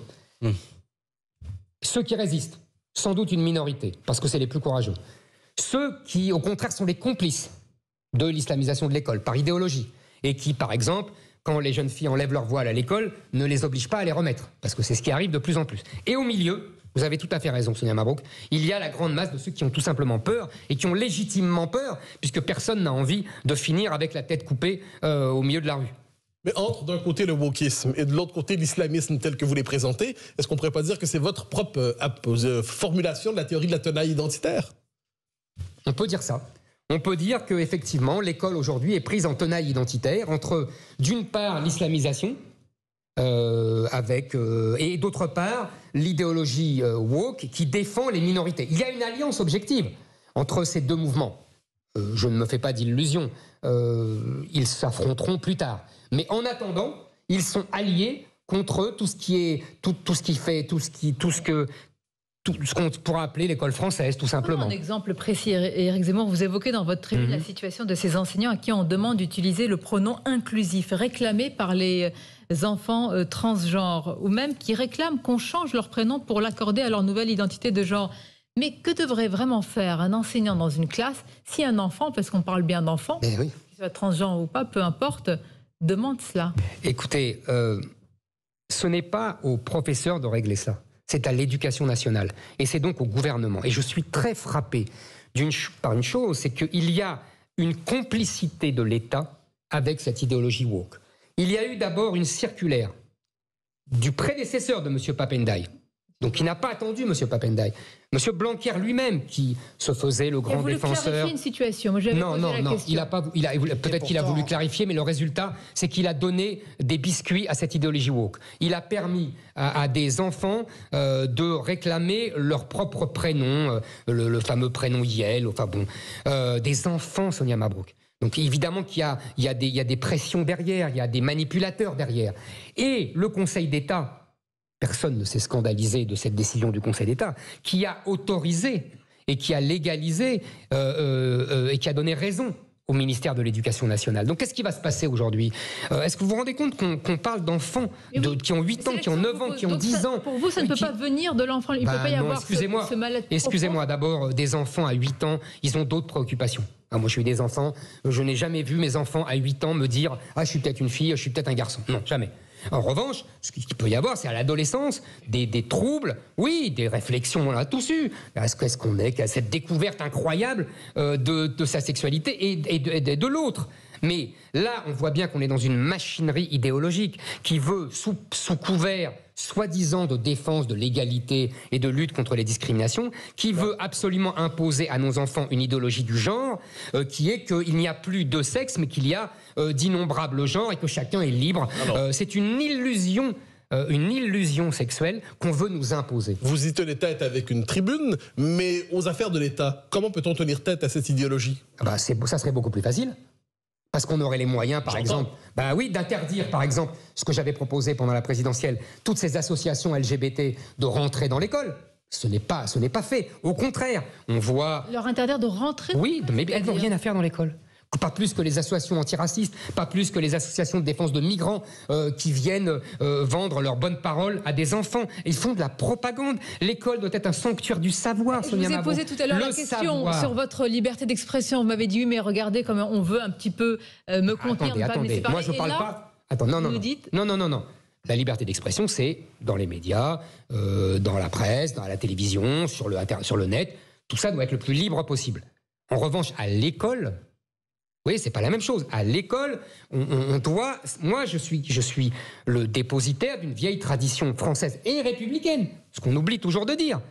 Ceux qui résistent, sans doute une minorité, parce que c'est les plus courageux. Ceux qui, au contraire, sont les complices de l'islamisation de l'école, par idéologie, et qui, par exemple, quand les jeunes filles enlèvent leur voile à l'école, ne les obligent pas à les remettre, parce que c'est ce qui arrive de plus en plus. Et au milieu, vous avez tout à fait raison, Sonia Mabrouk, il y a la grande masse de ceux qui ont tout simplement peur, et qui ont légitimement peur, puisque personne n'a envie de finir avec la tête coupée au milieu de la rue. Mais entre d'un côté le wokisme et de l'autre côté l'islamisme tel que vous les présentez, est-ce qu'on ne pourrait pas dire que c'est votre propre formulation de la théorie de la tenaille identitaire? On peut dire ça. On peut dire qu'effectivement, l'école aujourd'hui est prise en tenaille identitaire entre, d'une part, l'islamisation, et d'autre part, l'idéologie woke qui défend les minorités. Il y a une alliance objective entre ces deux mouvements. Je ne me fais pas d'illusions. Ils s'affronteront plus tard. Mais en attendant, ils sont alliés contre tout ce qu'on pourra appeler l'école française, tout simplement. Un exemple précis, Éric Zemmour, vous évoquez dans votre tribune la situation de ces enseignants à qui on demande d'utiliser le pronom inclusif, réclamé par les enfants transgenres, ou même qui réclament qu'on change leur prénom pour l'accorder à leur nouvelle identité de genre. Mais que devrait vraiment faire un enseignant dans une classe si un enfant, parce qu'on parle bien d'enfant, qu'il soit transgenre ou pas, peu importe, demande cela? Écoutez, ce n'est pas aux professeurs de régler ça. C'est à l'éducation nationale. Et c'est donc au gouvernement. Et je suis très frappé par une chose, c'est qu'il y a une complicité de l'État avec cette idéologie woke. Il y a eu d'abord une circulaire du prédécesseur de M. Pap Ndiaye. Donc il n'a pas attendu M. Pap Ndiaye. M. Blanquer lui-même, qui se faisait le grand défenseur... Il a voulu clarifier une situation. Moi, peut-être qu'il a voulu clarifier, mais le résultat, c'est qu'il a donné des biscuits à cette idéologie woke. Il a permis à des enfants de réclamer leur propre prénom, le fameux prénom Yel, enfin bon, des enfants, Sonia Mabrouk. Donc évidemment qu'il y a des pressions derrière, il y a des manipulateurs derrière. Et le Conseil d'État... Personne ne s'est scandalisé de cette décision du Conseil d'État, qui a autorisé et qui a légalisé et qui a donné raison au ministère de l'Éducation nationale. Donc qu'est-ce qui va se passer aujourd'hui? Est-ce que vous vous rendez compte qu'on parle d'enfants qui ont 8 ans, qui ont 9 ans, qui ont 10 ans? Pour vous, ça ne peut pas venir de l'enfant. Il ne peut pas y avoir ce mal-être. Excusez-moi, d'abord, des enfants à 8 ans, ils ont d'autres préoccupations. Moi, j'ai eu des enfants, je n'ai jamais vu mes enfants à 8 ans me dire « Ah, je suis peut-être une fille, je suis peut-être un garçon ». Non, jamais. En revanche, ce qu'il peut y avoir, c'est à l'adolescence des troubles, oui, des réflexions, on l'a tous eu. Est-ce qu'on est qu'à cette découverte incroyable de sa sexualité et de l'autre? Mais là, on voit bien qu'on est dans une machinerie idéologique qui veut, sous couvert soi-disant de défense de l'égalité et de lutte contre les discriminations, qui veut absolument imposer à nos enfants une idéologie du genre, qui est qu'il n'y a plus de sexe, mais qu'il y a d'innombrables genres et que chacun est libre. C'est une illusion sexuelle qu'on veut nous imposer. Vous y tenez tête avec une tribune, mais aux affaires de l'État, comment peut-on tenir tête à cette idéologie? Ça serait beaucoup plus facile. Parce qu'on aurait les moyens, par exemple, d'interdire, par exemple, ce que j'avais proposé pendant la présidentielle, toutes ces associations LGBT de rentrer dans l'école. Ce n'est pas fait. Au contraire, on voit... Leur interdire de rentrer? Oui, mais elles n'ont rien à faire dans l'école. Pas plus que les associations antiracistes, pas plus que les associations de défense de migrants qui viennent vendre leurs bonnes paroles à des enfants. Ils font de la propagande. L'école doit être un sanctuaire du savoir, Sonia Mabrouk. Je vous ai posé tout à l'heure la question sur votre liberté d'expression. Vous m'avez dit, oui, mais regardez comment on veut un petit peu me contenir. Attendez, moi je ne parle pas... Attends, non. La liberté d'expression, c'est dans les médias, dans la presse, dans la télévision, sur le net. Tout ça doit être le plus libre possible. En revanche, à l'école... Oui, c'est pas la même chose. À l'école, on doit... Moi, je suis le dépositaire d'une vieille tradition française et républicaine, ce qu'on oublie toujours de dire.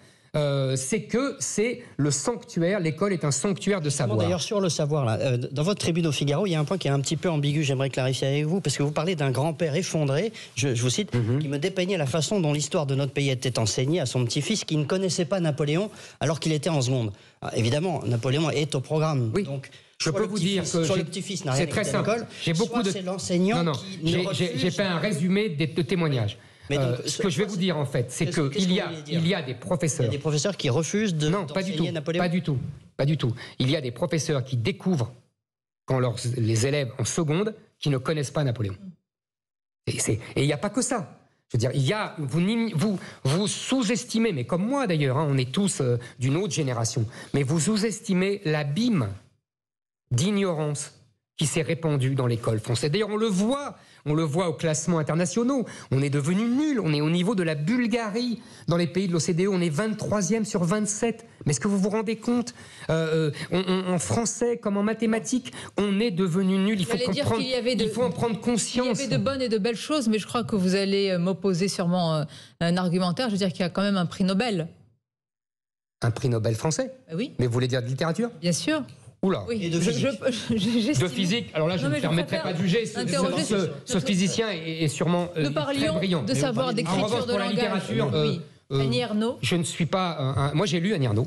C'est que c'est le sanctuaire, l'école est un sanctuaire de savoir. D'ailleurs, sur le savoir, là, dans votre tribune au Figaro, il y a un point qui est un petit peu ambigu, j'aimerais clarifier avec vous, parce que vous parlez d'un grand-père effondré, je vous cite, qui me dépeignait la façon dont l'histoire de notre pays était enseignée à son petit-fils qui ne connaissait pas Napoléon alors qu'il était en seconde. Alors, évidemment, Napoléon est au programme. Oui. Donc, je peux vous dire que le petit-fils n'a rien c'est très simple. J'ai beaucoup de... C'est l'enseignant qui j'ai fait un résumé de témoignages. Mais donc, ce que je vais vous dire en fait, c'est qu'il y a des professeurs. Il y a des professeurs qui refusent d'enseigner Napoléon. Pas du tout. Il y a des professeurs qui découvrent quand les élèves en seconde qui ne connaissent pas Napoléon. Et il n'y a pas que ça. Je veux dire, vous sous-estimez, mais comme moi d'ailleurs, on est tous d'une autre génération, mais vous sous-estimez l'abîme d'ignorance qui s'est répandue dans l'école française. D'ailleurs, on le voit aux classements internationaux. On est devenu nul. On est au niveau de la Bulgarie. Dans les pays de l'OCDE, on est 23e sur 27. Mais est-ce que vous vous rendez compte en français comme en mathématiques, on est devenu nul. Il faut en prendre conscience. Il y avait de bonnes et de belles choses, mais je crois que vous allez m'opposer sûrement un argumentaire. Je veux dire qu'il y a quand même un prix Nobel. Un prix Nobel français? Oui. Mais vous voulez dire de littérature? Bien sûr. Oula. Oui. Et de physique. Alors là, je ne me permettrai pas de juger. Ce physicien est sûrement très brillant. Nous parlions de savoir d'écriture, de langage. Littérature, Annie Ernaux. Je ne suis pas... Moi, j'ai lu Annie Ernaux.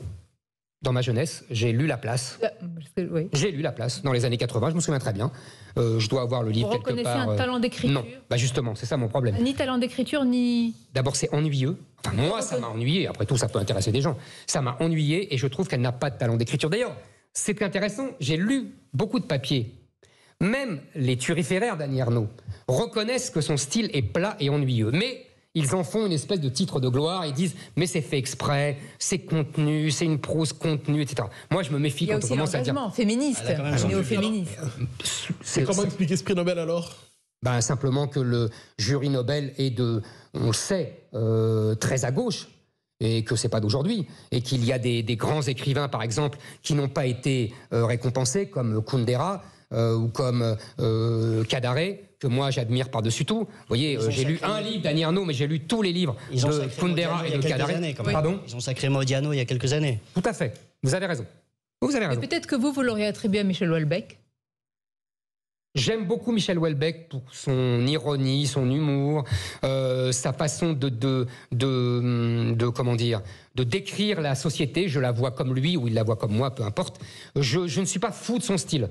dans ma jeunesse, j'ai lu La Place. Oui. J'ai lu La Place dans les années 80, je me souviens très bien. Je dois avoir le livre Vous quelque part. reconnaissez un talent d'écriture? Non, bah justement, c'est ça mon problème. Ni talent d'écriture, ni... D'abord, c'est ennuyeux. Enfin, moi, ça m'a ennuyé. Après tout, ça peut intéresser des gens. Ça m'a ennuyé et je trouve qu'elle n'a pas de talent d'écriture. D'ailleurs, c'est intéressant, j'ai lu beaucoup de papiers. Même les turiféraires d'Annie Ernaux reconnaissent que son style est plat et ennuyeux. Mais ils en font une espèce de titre de gloire. Ils disent, mais c'est fait exprès, c'est contenu, c'est une prose contenue, etc. Moi, je me méfie quand on commence à dire... Il y a aussi l'engagement féministe, néo-féministe. Et comment expliquer ce prix Nobel alors? Ben, simplement que le jury Nobel est on le sait, très à gauche. Et que c'est pas d'aujourd'hui, et qu'il y a des grands écrivains, par exemple, qui n'ont pas été récompensés, comme Kundera ou comme Kadare, que moi j'admire par-dessus tout. Vous voyez, j'ai lu un livre d'Annie Ernaux, mais j'ai lu tous les livres de Kundera et de Kadare. Pardon ? Ils ont sacré Modiano il y a quelques années. Tout à fait. Vous avez raison. Vous avez raison. Peut-être que vous l'auriez attribué à Michel Houellebecq. J'aime beaucoup Michel Houellebecq pour son ironie, son humour, sa façon comment dire, de décrire la société. Je la vois comme lui ou il la voit comme moi, peu importe. Je ne suis pas fou de son style.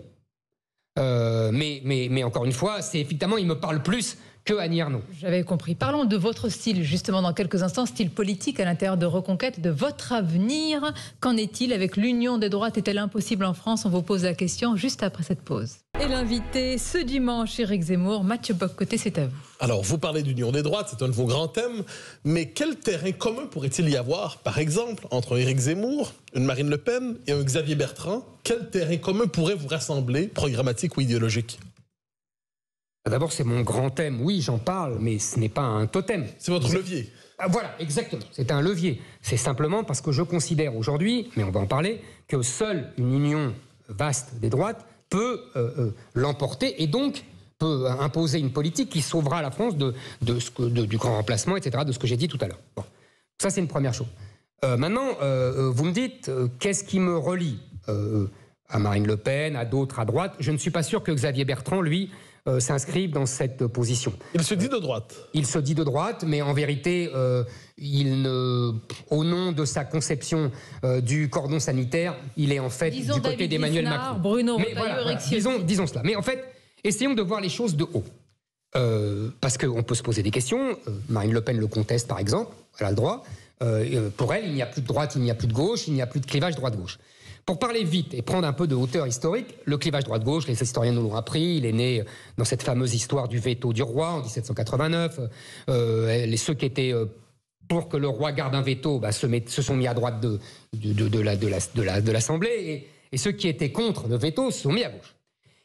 Mais encore une fois, c'est évidemment, il me parle plus que Annie Ernaux. J'avais compris. Parlons de votre style, justement, dans quelques instants, style politique à l'intérieur de Reconquête, de votre avenir. Qu'en est-il avec l'union des droites? Est-elle impossible en France? On vous pose la question juste après cette pause. Et l'invité ce dimanche, Éric Zemmour. Mathieu Bock-Côté, c'est à vous. Alors, vous parlez d'union des droites, c'est un de vos grands thèmes, mais quel terrain commun pourrait-il y avoir, par exemple, entre Éric Zemmour, une Marine Le Pen et un Xavier Bertrand? Quel terrain commun pourrait vous rassembler, programmatique ou idéologique? D'abord, c'est mon grand thème. Oui, j'en parle, mais ce n'est pas un totem. C'est votre levier. Ah, voilà, exactement. C'est un levier. C'est simplement parce que je considère aujourd'hui, mais on va en parler, que seule une union vaste des droites peut l'emporter et donc peut imposer une politique qui sauvera la France du grand remplacement, etc., de ce que j'ai dit tout à l'heure. Bon. Ça, c'est une première chose. Maintenant, vous me dites, qu'est-ce qui me relie à Marine Le Pen, à d'autres à droite? Je ne suis pas sûr que Xavier Bertrand, lui, s'inscrive dans cette position. Il se dit de droite. Il se dit de droite, mais en vérité, au nom de sa conception du cordon sanitaire, il est en fait du côté d'Emmanuel Macron. Bruno mais voilà, disons cela. Mais en fait, essayons de voir les choses de haut. Parce qu'on peut se poser des questions. Marine Le Pen le conteste, par exemple. Elle a le droit. Pour elle, il n'y a plus de droite, il n'y a plus de gauche, il n'y a plus de clivage droite-gauche. Pour parler vite et prendre un peu de hauteur historique, le clivage droite-gauche, les historiens nous l'ont appris, il est né dans cette fameuse histoire du veto du roi en 1789. Ceux qui étaient pour que le roi garde un veto se sont mis à droite de l'Assemblée et ceux qui étaient contre le veto se sont mis à gauche.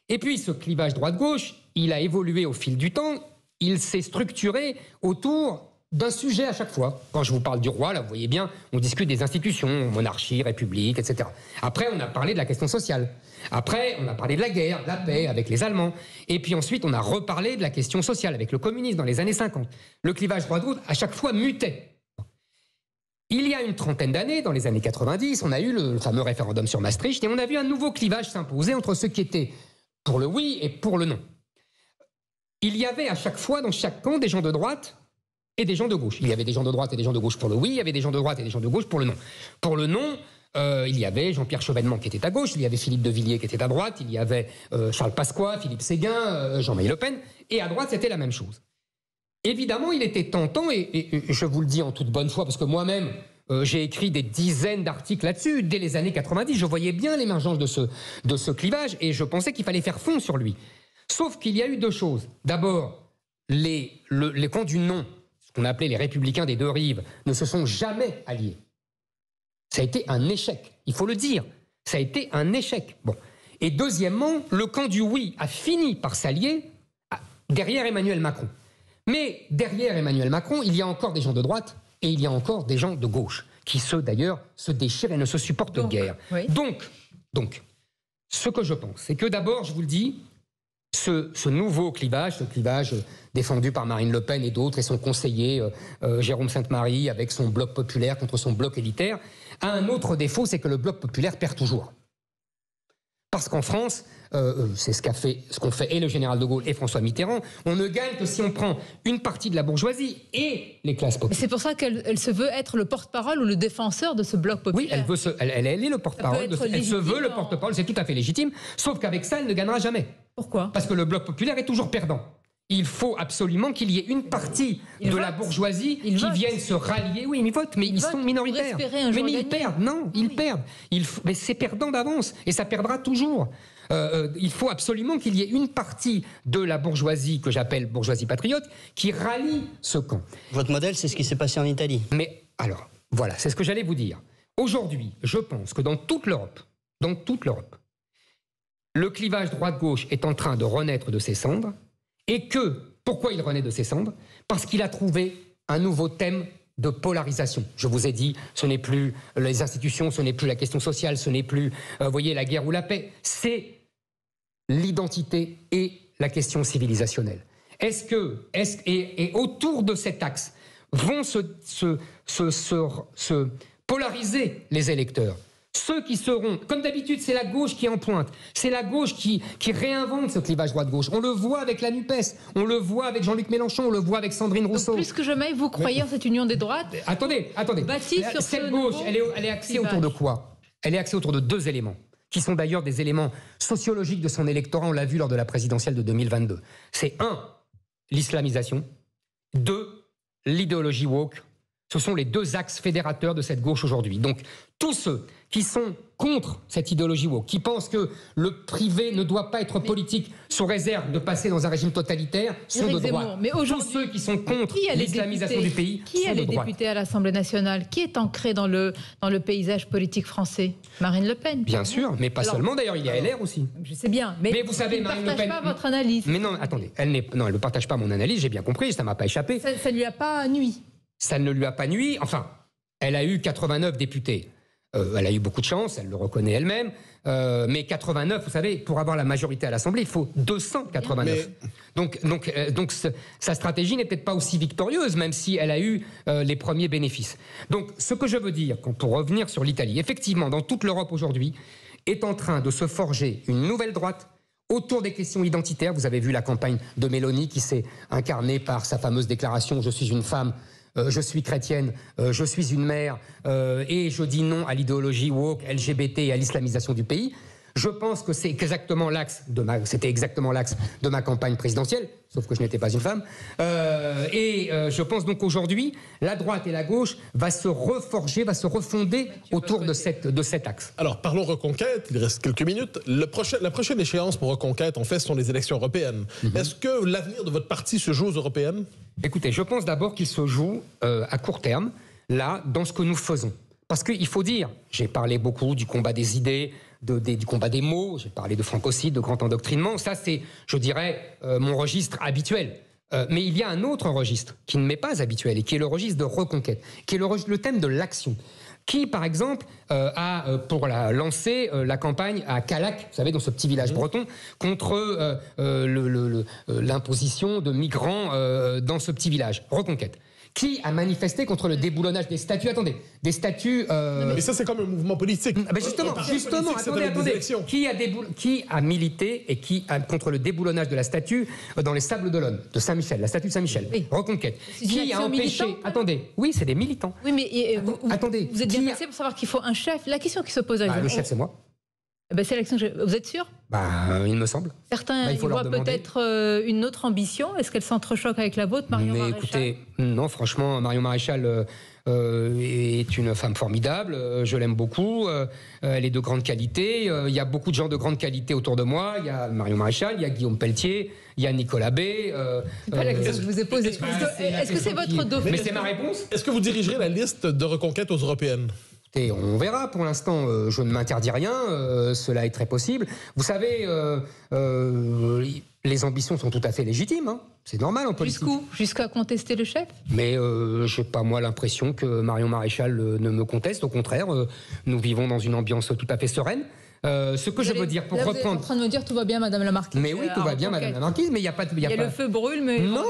Et puis ce clivage droite-gauche, il a évolué au fil du temps, il s'est structuré autour d'un sujet à chaque fois. Quand je vous parle du roi, là, vous voyez bien, on discute des institutions, monarchie, république, etc. Après, on a parlé de la question sociale. Après, on a parlé de la guerre, de la paix avec les Allemands. Et puis ensuite, on a reparlé de la question sociale avec le communisme dans les années 50. Le clivage droite-gauche, à chaque fois, mutait. Il y a une trentaine d'années, dans les années 90, on a eu le fameux référendum sur Maastricht et on a vu un nouveau clivage s'imposer entre ceux qui étaient pour le oui et pour le non. Il y avait à chaque fois, dans chaque camp, des gens de droite et des gens de gauche. Il y avait des gens de droite et des gens de gauche pour le oui, il y avait des gens de droite et des gens de gauche pour le non. Pour le non, il y avait Jean-Pierre Chevènement qui était à gauche, il y avait Philippe de Villiers qui était à droite, il y avait Charles Pasqua, Philippe Séguin, Jean-Marie Le Pen, et à droite, c'était la même chose. Évidemment, il était tentant, et je vous le dis en toute bonne foi, parce que moi-même, j'ai écrit des dizaines d'articles là-dessus, dès les années 90, je voyais bien l'émergence de ce clivage, et je pensais qu'il fallait faire fond sur lui. Sauf qu'il y a eu deux choses. D'abord, les camps du non, qu'on appelait les républicains des deux rives, ne se sont jamais alliés. Ça a été un échec, il faut le dire. Ça a été un échec. Bon. Et deuxièmement, le camp du oui a fini par s'allier derrière Emmanuel Macron. Mais derrière Emmanuel Macron, il y a encore des gens de droite et il y a encore des gens de gauche qui, d'ailleurs, se déchirent et ne se supportent guère. Oui. Donc, ce que je pense, c'est que d'abord, je vous le dis, ce nouveau clivage, ce clivage défendu par Marine Le Pen et d'autres, et son conseiller Jérôme Sainte-Marie, avec son bloc populaire contre son bloc élitaire, a un autre défaut, c'est que le bloc populaire perd toujours. Parce qu'en France, c'est ce qu'ont fait et le général de Gaulle et François Mitterrand, on ne gagne que si on prend une partie de la bourgeoisie et les classes populaires. C'est pour ça qu'elle se veut être le porte-parole ou le défenseur de ce bloc populaire. Oui, elle est le porte-parole, elle se veut le porte-parole, c'est tout à fait légitime, sauf qu'avec ça, elle ne gagnera jamais. Pourquoi ? Parce que le bloc populaire est toujours perdant. Il faut absolument qu'il y ait une partie de la bourgeoisie qui vienne se rallier. Oui, mais ils votent, mais ils sont minoritaires. Mais ils perdent, non, ils perdent. Mais c'est perdant d'avance, et ça perdra toujours. Il faut absolument qu'il y ait une partie de la bourgeoisie, que j'appelle bourgeoisie patriote, qui rallie ce camp. Votre modèle, c'est ce qui s'est passé en Italie. Mais alors, voilà, c'est ce que j'allais vous dire. Aujourd'hui, je pense que dans toute l'Europe, le clivage droite-gauche est en train de renaître de ses cendres. Et pourquoi il renaît de ses cendres? Parce qu'il a trouvé un nouveau thème de polarisation. Je vous ai dit, ce n'est plus les institutions, ce n'est plus la question sociale, ce n'est plus, voyez, la guerre ou la paix. C'est l'identité et la question civilisationnelle. Et autour de cet axe vont se polariser les électeurs. Ceux qui seront, comme d'habitude, c'est la gauche qui est en pointe. C'est la gauche qui réinvente ce clivage droite-gauche. On le voit avec la NUPES, on le voit avec Jean-Luc Mélenchon, on le voit avec Sandrine Rousseau. Donc plus que jamais, vous croyez en cette union des droites? Attendez. Cette gauche, elle est axée autour de quoi? Elle est axée autour de deux éléments, qui sont d'ailleurs des éléments sociologiques de son électorat, on l'a vu lors de la présidentielle de 2022. C'est 1, l'islamisation, 2, l'idéologie woke. Ce sont les deux axes fédérateurs de cette gauche aujourd'hui. Donc, tous ceux qui sont contre cette idéologie woke, qui pensent que le privé ne doit pas être politique sous réserve de passer dans un régime totalitaire, sont de droite. Mais tous ceux qui sont contre l'islamisation du pays sont de droite. Qui est les députés à l'Assemblée nationale? Qui est ancré dans le paysage politique français? Marine Le Pen. Bien sûr, mais pas seulement d'ailleurs, il y a LR aussi. Je sais bien, mais vous savez, Marine Le Pen ne partage pas votre analyse. Mais non, attendez, elle ne partage pas mon analyse, j'ai bien compris, ça ne m'a pas échappé. Ça ne lui a pas nui. Ça ne lui a pas nui. Enfin, elle a eu 89 députés. Elle a eu beaucoup de chance, elle le reconnaît elle-même. Mais 89, vous savez, pour avoir la majorité à l'Assemblée, il faut 289. Donc sa stratégie n'est peut-être pas aussi victorieuse, même si elle a eu les premiers bénéfices. Donc, ce que je veux dire, pour revenir sur l'Italie, effectivement, dans toute l'Europe aujourd'hui, est en train de se forger une nouvelle droite autour des questions identitaires. Vous avez vu la campagne de Meloni qui s'est incarnée par sa fameuse déclaration « Je suis une femme ». Je suis chrétienne, je suis une mère et je dis non à l'idéologie woke, LGBT et à l'islamisation du pays. Je pense que c'est exactement c'était exactement l'axe de ma campagne présidentielle, sauf que je n'étais pas une femme. Je pense donc qu'aujourd'hui, la droite et la gauche va se reforger, va se refonder autour de cet axe. Alors, parlons Reconquête, il reste quelques minutes. La prochaine échéance pour Reconquête, en fait, ce sont les élections européennes. Est-ce que l'avenir de votre parti se joue aux européennes? Écoutez, je pense d'abord qu'il se joue à court terme, là, dans ce que nous faisons. Parce qu'il faut dire, j'ai parlé beaucoup du combat des idées, du combat des mots, j'ai parlé de francocide, de grand endoctrinement, ça c'est, je dirais, mon registre habituel. Mais il y a un autre registre qui ne m'est pas habituel et qui est le registre de Reconquête, qui est le thème de l'action. Qui, par exemple, a pour lancer la campagne à Calac, vous savez, dans ce petit village breton, contre l'imposition de migrants dans ce petit village. Reconquête. Qui a manifesté contre le déboulonnage des statuts? Attendez, des statuts... Mais ça, c'est comme un mouvement politique. Justement, attendez. Qui a milité et contre le déboulonnage de la statue dans les Sables d'Olonne, de Saint-Michel, la statue de Saint-Michel? Oui. Reconquête. Qui a empêché... Attendez, oui, c'est des militants. Oui, mais attendez. Vous êtes bien placé pour savoir qu'il faut un chef. La question qui se pose à le chef, c'est moi. C'est l'élection. Vous êtes sûr? Il me semble. Certains y voient peut-être une autre ambition. Est-ce qu'elle s'entrechoque avec la vôtre, Marion Maréchal? Écoutez, non, franchement, Marion Maréchal est une femme formidable. Je l'aime beaucoup. Elle est de grande qualité. Il y a beaucoup de gens de grande qualité autour de moi. Il y a Marion Maréchal, il y a Guillaume Pelletier, il y a Nicolas B. C'est pas la question que je vous ai posée. Est-ce que c'est votre dauphin? Mais c'est ma réponse. Est-ce que vous dirigerez la liste de Reconquête aux européennes? Et on verra. Pour l'instant, je ne m'interdis rien. Cela est très possible. Vous savez, les ambitions sont tout à fait légitimes. Hein. C'est normal en politique. Jusqu'où? Jusqu'à contester le chef? Mais je n'ai pas, moi, l'impression que Marion Maréchal ne me conteste. Au contraire, nous vivons dans une ambiance tout à fait sereine. Ce que je veux dire, pour reprendre... Vous êtes en train de me dire tout va bien, Madame la Marquise. Mais oui, tout va bien, Madame la Marquise, mais il n'y a pas... Le feu brûle, mais... Non,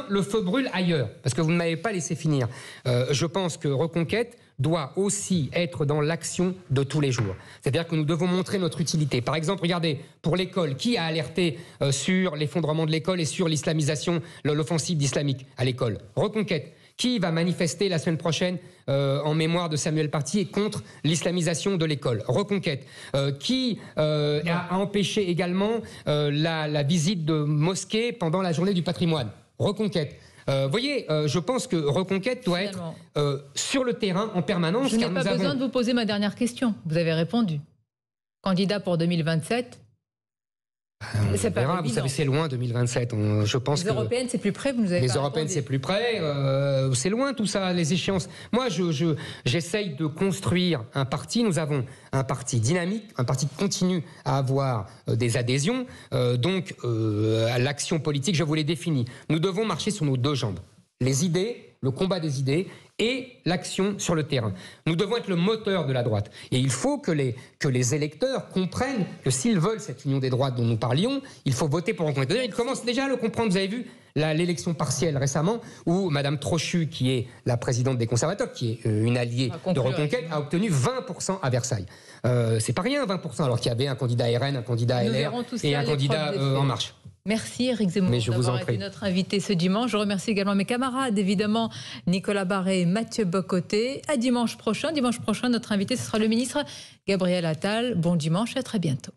le feu brûle ailleurs, parce que vous ne m'avez pas laissé finir. Je pense que Reconquête doit aussi être dans l'action de tous les jours. C'est-à-dire que nous devons montrer notre utilité. Par exemple, regardez, pour l'école, qui a alerté sur l'effondrement de l'école et sur l'islamisation, l'offensive islamique à l'école? Reconquête. Qui va manifester la semaine prochaine en mémoire de Samuel Paty et contre l'islamisation de l'école? Reconquête. Qui a empêché également la visite de mosquées pendant la journée du patrimoine? Reconquête. Vous voyez, je pense que Reconquête doit être sur le terrain en permanence. Je n'ai pas besoin de vous poser ma dernière question. Vous avez répondu. Candidat pour 2027. C'est pas grave, vous savez, c'est loin 2027. Je pense les européennes, c'est plus près. Vous nous avez les européennes, c'est plus près. C'est loin tout ça, les échéances. Moi, j'essaye de construire un parti. Nous avons un parti dynamique, un parti qui continue à avoir des adhésions. Donc, l'action politique, je vous l'ai définie. Nous devons marcher sur nos deux jambes. Les idées, le combat des idées et l'action sur le terrain. Nous devons être le moteur de la droite. Et il faut que les électeurs comprennent que s'ils veulent cette union des droites dont nous parlions, il faut voter pour Reconquête. D'ailleurs, ils commencent déjà à le comprendre. Vous avez vu l'élection partielle récemment où Mme Trochu, qui est la présidente des conservateurs, qui est une alliée de Reconquête, a obtenu 20% à Versailles. C'est pas rien, 20%, alors qu'il y avait un candidat RN, un candidat LR et un candidat En Marche. Merci Éric Zemmour d'avoir été notre invité ce dimanche. Je remercie également mes camarades, évidemment Nicolas Barré et Mathieu Bocoté. À dimanche prochain. Dimanche prochain, notre invité, ce sera le ministre Gabriel Attal. Bon dimanche et à très bientôt.